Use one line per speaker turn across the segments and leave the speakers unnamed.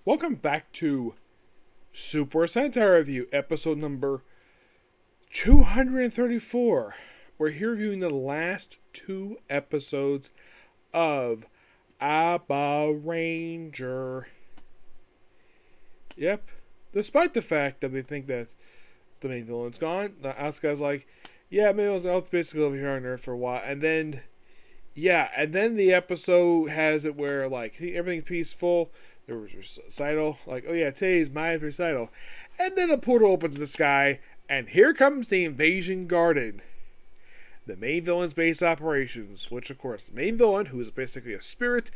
Welcome back to Super Sentai Review, episode number 234. We're here reviewing the last two episodes of Abaranger. Yep. Despite the fact that they think that the main villain's gone, the Asuka's like, yeah, maybe I was basically over here on Earth for a while. And then the episode has it where, like, everything's peaceful. There was recital, like, oh yeah, today's my recital. And then a portal opens in the sky, and here comes the invasion garden. The main villain's base operations, which, of course, the main villain, who is basically a spirit,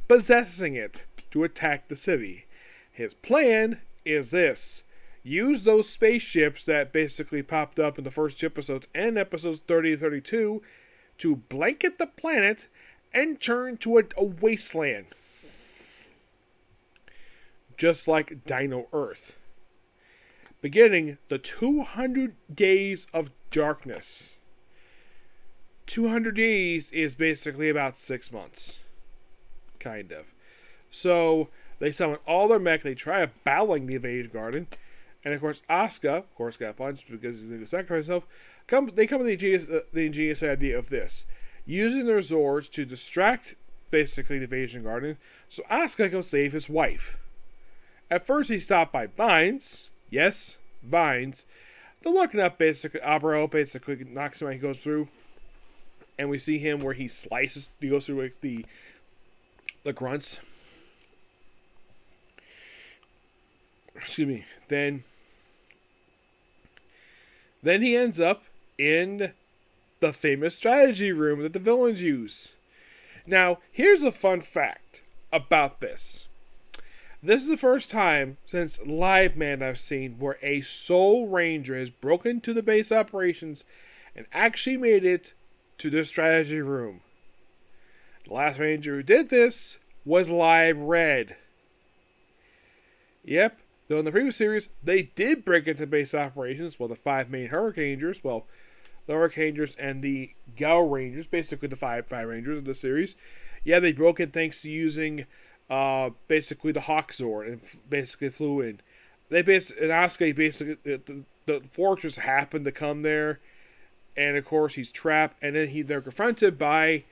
possessing it to attack the city. His plan is this. Use those spaceships that basically popped up in the first two episodes and episodes 30 and 32 to blanket the planet and turn to a wasteland. Just like Dino Earth. Beginning the 200 Days of Darkness. 200 days is basically about 6 months. Kind of. So, they summon all their mech, they try battling the invasion garden, and of course Asuka, got punched because he's going to sacrifice himself. They come with the ingenious idea of this. Using their Zords to distract, basically, the invasion garden, so Asuka can save his wife. At first, he's stopped by vines. Yes, vines. They're looking up, basically. Abaranger basically knocks him out, he goes through. And we see him where he slices, he goes through like the grunts. Excuse me. Then he ends up in the famous strategy room that the villains use. Now, here's a fun fact about this. This is the first time since Live Man I've seen where a Soul Ranger has broken into the base operations and actually made it to the strategy room. The last Ranger who did this was Live Red. Yep, though in the previous series they did break into base operations, the five main Hurricaners, the Hurricaners and the Gal Rangers, basically the five Rangers of the series. Yeah, they broke in thanks to using basically the Hawk Zord and basically flew in. And Asuka basically the fortress happened to come there, and of course he's trapped, and then they're confronted by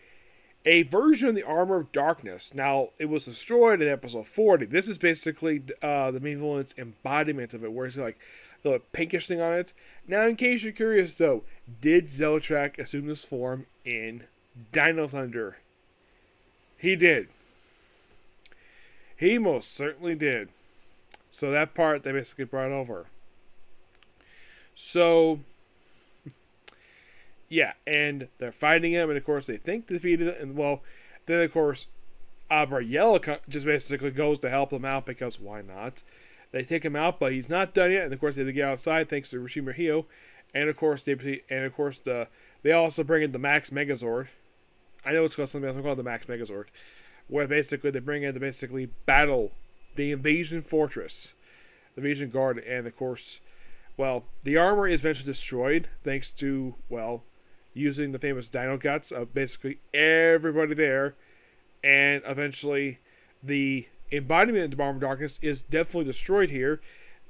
a version of the Armor of Darkness. Now, it was destroyed in episode 40. This is basically the main villain's embodiment of it, where it's like the pinkish thing on it. Now, in case you're curious though, did Zeltrak assume this form in Dino Thunder? He did. He most certainly did. So that part they basically brought over. So, yeah, and they're fighting him, and of course they think they defeated him, and then of course Abaranger just basically goes to help him out because why not? They take him out, but he's not done yet, and of course they have to get outside thanks to Rishima Hio, and of course they also bring in the Max Megazord. I know it's called something else. It's called the Max Megazord, where basically they bring in to basically battle the invasion fortress, the invasion guard, and of course, the armor is eventually destroyed thanks to, using the famous Dino Guts of basically everybody there, and eventually the embodiment of the Armor of Darkness is definitely destroyed here,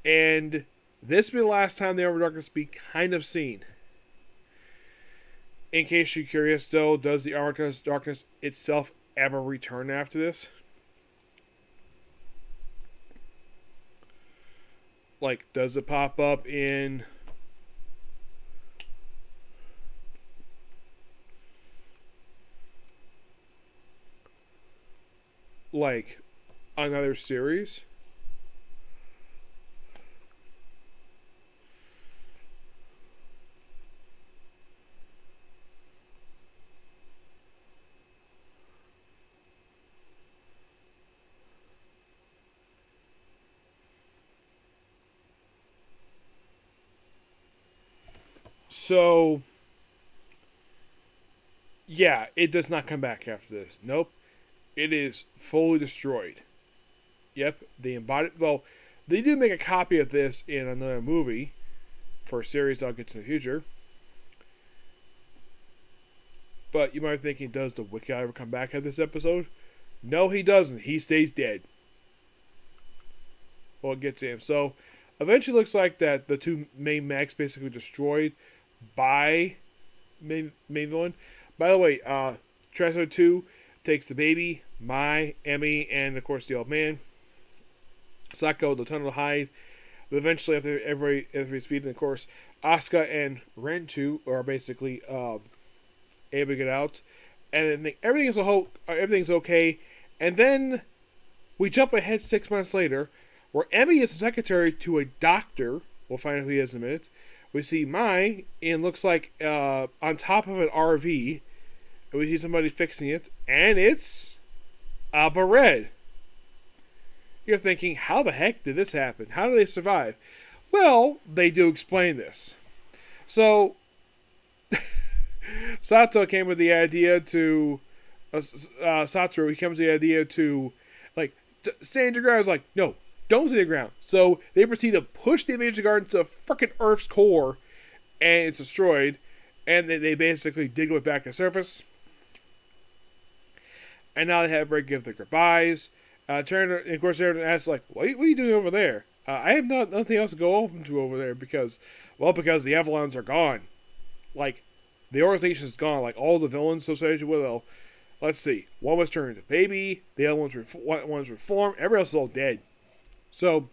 and this will be the last time the Armor of Darkness be kind of seen. In case you're curious though, does the Armor of Darkness itself ever return after this? Like, does it pop up in like another series? So, yeah, it does not come back after this. Nope. It is fully destroyed. Yep, they did make a copy of this in another movie for a series I'll get to in the future. But you might be thinking, does the Wiki ever come back at this episode? No, he doesn't. He stays dead. will get to him. So eventually, looks like that the two main mechs basically destroyed by main villain. By the way, Transfer 2 takes the baby, Mai, Emmy, and of course the old man. Sako, the tunnel hide. But eventually, after everybody's feeding, of course, Asuka and Rentu are basically able to get out, and then everything's okay. And then we jump ahead 6 months later, where Emmy is the secretary to a doctor. We'll find out who he is in a minute. We see Mai, and looks like on top of an RV. And we see somebody fixing it, and it's Abaranger. You're thinking, how the heck did this happen? How did they survive? Well, they do explain this. So, Sato came with the idea to... Satoru, he comes with the idea to, like, stand your ground. I was like, no, don't stand your ground. So, they proceed to push the Avenger Guard into the frickin' Earth's core, and it's destroyed. And they basically dig it back to the surface. And now they have to give their goodbyes. And of course, everyone asks, like, what are you doing over there? I have nothing else to go open to over there because the Avalons are gone. Like, the organization is gone. Like, all the villains associated with it. Let's see. One was turned into baby. The other one's reformed. Everybody else is all dead. So,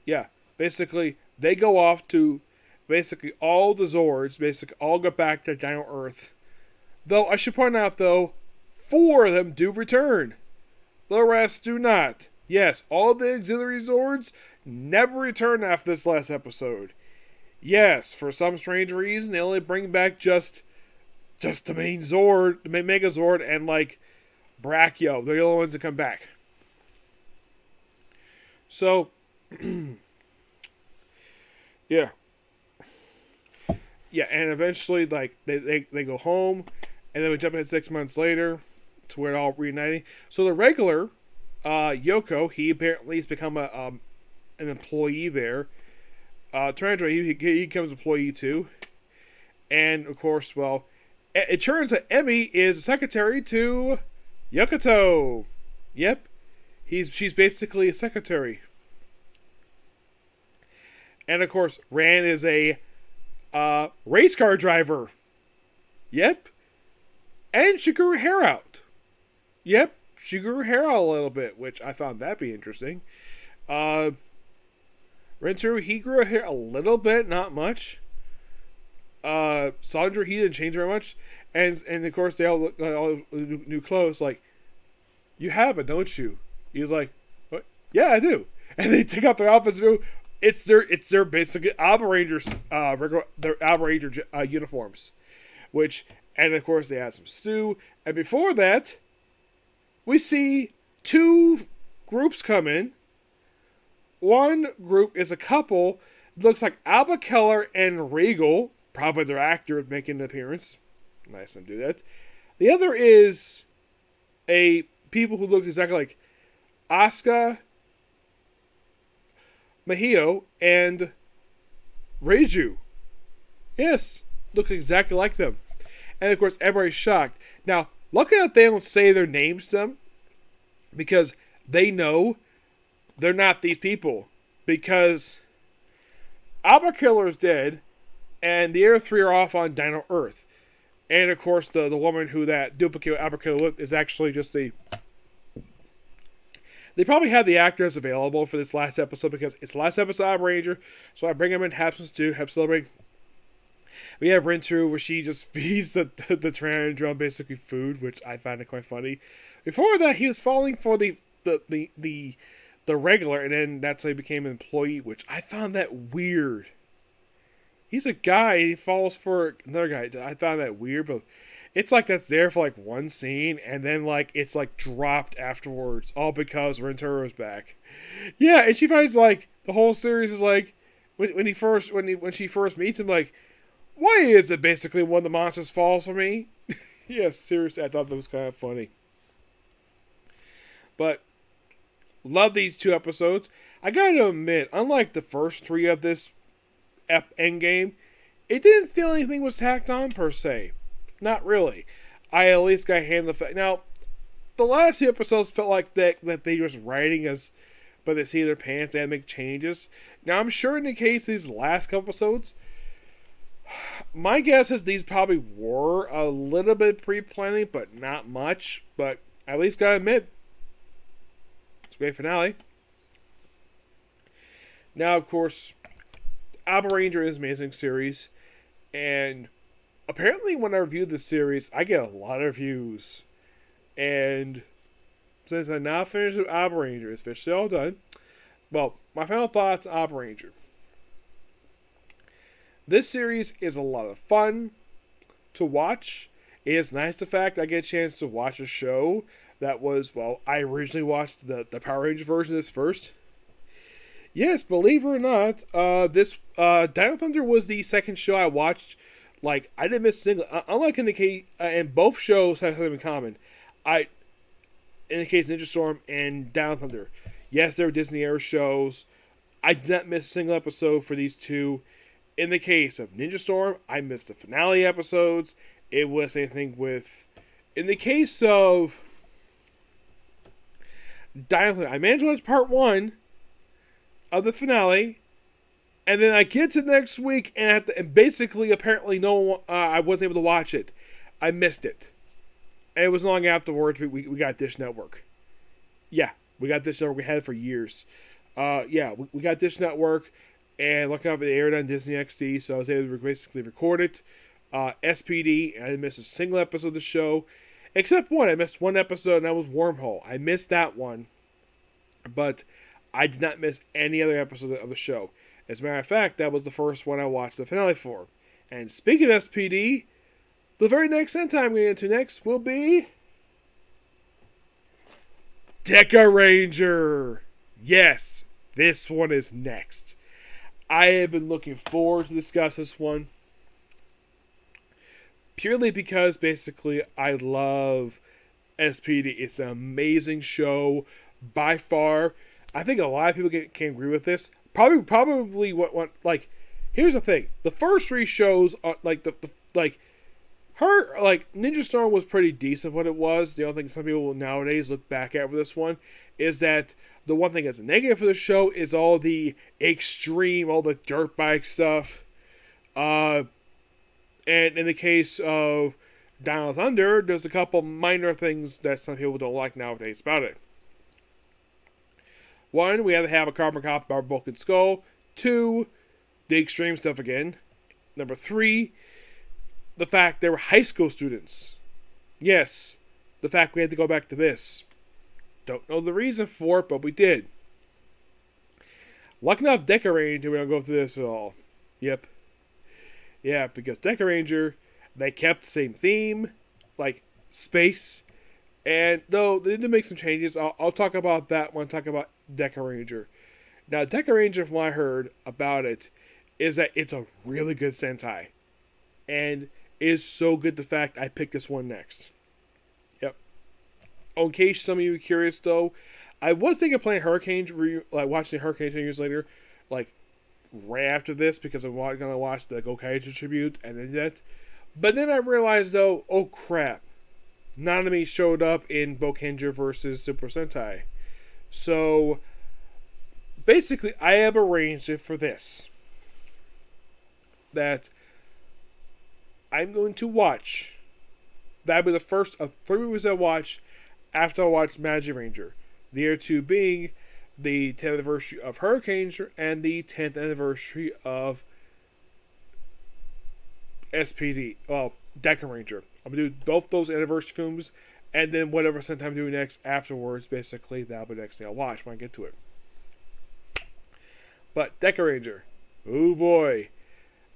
yeah. Basically, they go off to basically all the Zords. Basically, all go back to Dino Earth. Though, I should point out, though, 4 of them do return. The rest do not. Yes, all the auxiliary Zords never return after this last episode. Yes, for some strange reason, they only bring back just the main Zord, the main Megazord, and like Brachio. They're the only ones that come back. So, yeah. Yeah, and eventually, like, they go home, and then we jump ahead 6 months later to where it all reuniting. So the regular, Yoko, he apparently has become an employee there. Tarantula, he becomes an employee too. And, of course, well, it turns out Emmy is a secretary to Yokoto. Yep. She's basically a secretary. And, of course, Ran is a race car driver. Yep. And she grew her hair out. Yep. She grew her hair out a little bit, which I found that be interesting. Rentsu, he grew her hair a little bit, not much. Sandra, he didn't change very much. And of course, they all look like all new clothes. Like, you have it, don't you? He's like, what? Yeah, I do. And they take out their outfits and do. It's their basically Abarangers, their Abaranger uniforms, and of course they had some stew. And before that, we see 2 groups come in. One group is a couple. It looks like Alba Keller and Regal, probably their actor making an appearance. Nice of them to do that. The other is a people who look exactly like Asuka, Mahio, and Reiju. Yes, look exactly like them. And of course, everybody's shocked. Now, luckily that they don't say their names to them, because they know they're not these people. Because Alba Killer is dead, and the other 3 are off on Dino Earth. And of course, the woman who that duplicate Alba Killer looked is actually just the... They probably had the actors available for this last episode because it's the last episode of Ranger, so I bring them in, have some stew, have celebrate. We have Rintu where she just feeds the Pteranodon basically food, which I find it quite funny. Before that, he was falling for the regular, and then that's how he became an employee, which I found that weird. He's a guy, and he falls for another guy. I found that weird, but it's like that's there for like one scene, and then like it's like dropped afterwards, all because Renturo's back. Yeah, and she finds like the whole series is like when she first meets him, like, why is it basically one of the monsters falls for me? Yeah, seriously, I thought that was kind of funny. But love these 2 episodes. I gotta admit, unlike the first 3 of this endgame, it didn't feel anything was tacked on per se. Not really. I at least got handled the fact. Now, the last 2 episodes felt like that they were just writing as but they see their pants and make changes. Now, I'm sure in the case of these last couple episodes, my guess is these probably were a little bit pre-planning, but not much. But at least gotta admit, it's a great finale. Now, of course, Abaranger is an amazing series, and apparently when I review the series, I get a lot of reviews. And since I'm now finished with Abaranger, it's officially all done. Well, my final thoughts on Abaranger. This series is a lot of fun to watch. It is nice the fact I get a chance to watch a show that was, well, I originally watched the Power Rangers version of this first. Yes, believe it or not, this Dino Thunder was the second show I watched. Like, I didn't miss a single. Unlike in the case, and both shows have something in common. In the case of Ninja Storm and Dino Thunder, yes, they were Disney era shows. I did not miss a single episode for these two. In the case of Ninja Storm, I missed the finale episodes. It was the same thing with. In the case of Dino Thunder, I managed to watch part 1 of the finale, and then I get to next week, and basically, apparently, I wasn't able to watch it. I missed it, and it was long afterwards. We got Dish Network. Yeah, we got Dish Network. We had it for years. We got Dish Network, and luckily enough, it aired on Disney XD, so I was able to basically record it. SPD, and I didn't miss a single episode of the show, except one. I missed one episode, and that was Wormhole. I missed that one, but I did not miss any other episode of the show. As a matter of fact, that was the first one I watched the finale for. And speaking of SPD, the very next Sentai I'm going to get into next will be Bakuryū. Yes, this one is next. I have been looking forward to discuss this one. Purely because, basically, I love SPD. It's an amazing show. By far, I think a lot of people can agree with this. Probably what like, here's the thing. The first 3 shows are, Ninja Storm was pretty decent what it was. The only thing some people will nowadays look back at with this one is that the one thing that's a negative for the show is all the extreme, all the dirt bike stuff. And in the case of Dino Thunder, there's a couple minor things that some people don't like nowadays about it. 1, we have to have a carbon copy of our broken skull. 2, the extreme stuff again. Number 3, the fact they were high school students. Yes, the fact we had to go back to this. Don't know the reason for it, but we did. Lucky enough, Bakuryū, we don't go through this at all. Yep. Yeah, because Bakuryū, they kept the same theme, like space, and though they did make some changes, I'll talk about that when I talk about Bakuryū. Now, Bakuryū, from what I heard about it, is that it's a really good Sentai, and is so good the fact I picked this one next. Yep. In case some of you are curious, though, I was thinking of playing Hurricanes, watching Hurricanes 10 years later, right after this, because I'm going to watch the Gokaiger tribute and then that. But then I realized, though, oh crap, Nanami showed up in Bakuryū versus Super Sentai. So, basically, I have arranged it for this. That I'm going to watch. That'll be the first of 3 movies I watch after I watch Magic Ranger. The other 2 being the 10th anniversary of Hurricanes and the 10th anniversary of SPD. Well, Bakuryū. I'm going to do both those anniversary films, and then whatever Sentai I'm doing next afterwards, basically, that'll be the next thing I'll watch when I get to it. But Bakuryū. Oh boy.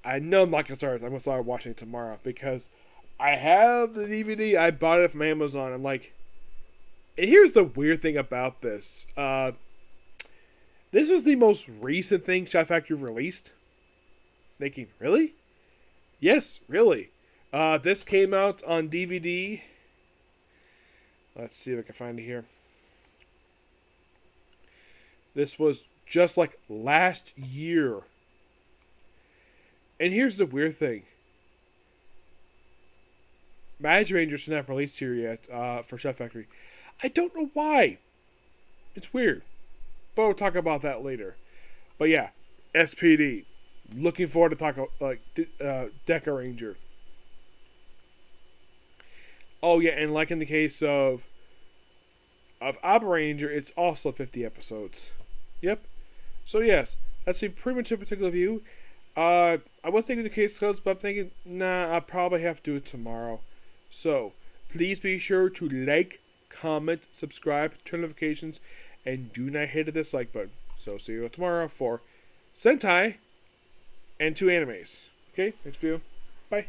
I know I'm not going to start watching it tomorrow, because I have the DVD. I bought it from Amazon. I'm like, and here's the weird thing about this. This was the most recent thing Shout Factory released. Thinking, really? Yes, really. This came out on DVD. Let's see if I can find it here. This was just like last year. And here's the weird thing. Magic Rangers not released here yet for Chef Factory. I don't know why. It's weird. but we'll talk about that later. But yeah, SPD. Looking forward to talk Deca Ranger. Oh yeah, and like in the case of Abaranger, it's also 50 episodes. Yep. So yes, that's pretty much a particular view. I was thinking the case close, but I'm thinking, nah, I'll probably have to do it tomorrow. So please be sure to like, comment, subscribe, turn notifications, and do not hit the dislike button. So see you tomorrow for Sentai and 2 animes. Okay, next video. Bye.